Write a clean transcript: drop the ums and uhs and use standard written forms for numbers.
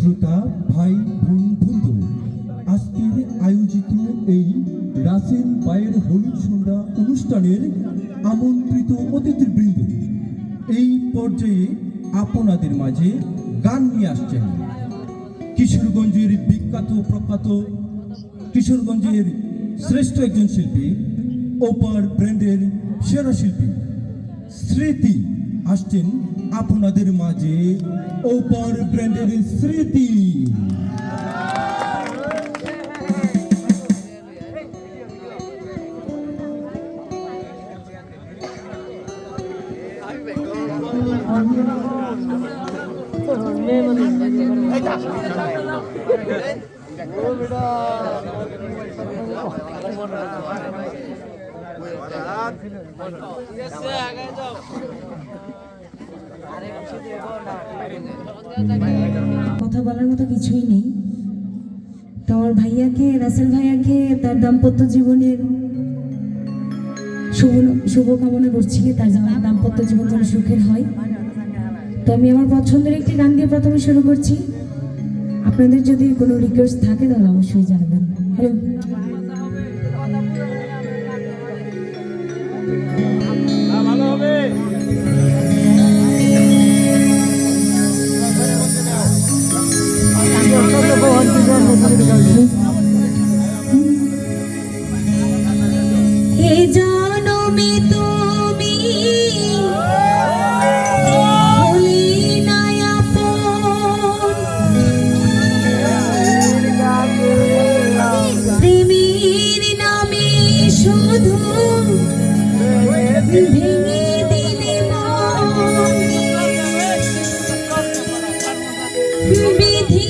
শ্রোতা ভাই বোন বন্ধু, আজকের আয়োজিত এই রাসেল ভাইয়ের হলুদ সন্ধ্যা অনুষ্ঠানের আমন্ত্রিত অতিথিবৃন্দ এই পর্যায়ে আপনাদের মাঝে গান নিয়ে আসছেন কিশোরগঞ্জের বিখ্যাত প্রখ্যাত কিশোরগঞ্জের শ্রেষ্ঠ একজন শিল্পী, ওপার ব্র্যান্ডের সেরা শিল্পী স্মৃতি আসছেন আপনাদের মাঝে। ওপার ব্র্যান্ডের স্মৃতি। কথা বলার মতো কিছুই নেই। তো আমার ভাইয়াকে, রাসেল ভাইয়াকে তার দাম্পত্য জীবনের শুভকামনা করছি, তার দাম্পত্য জীবন যেন সুখের হয়। তো আমি আমার পছন্দের একটি গান দিয়ে প্রথমে শুরু করছি। আপনাদের যদি কোনো রিকোয়েস্ট থাকে তাহলে অবশ্যই জানাবেন। হ্যালো, ভালো হবে। এ জনমে তুমি হলি না আপন, প্রেমের নামে শুধু ভেঙে দিলে মন, বিধি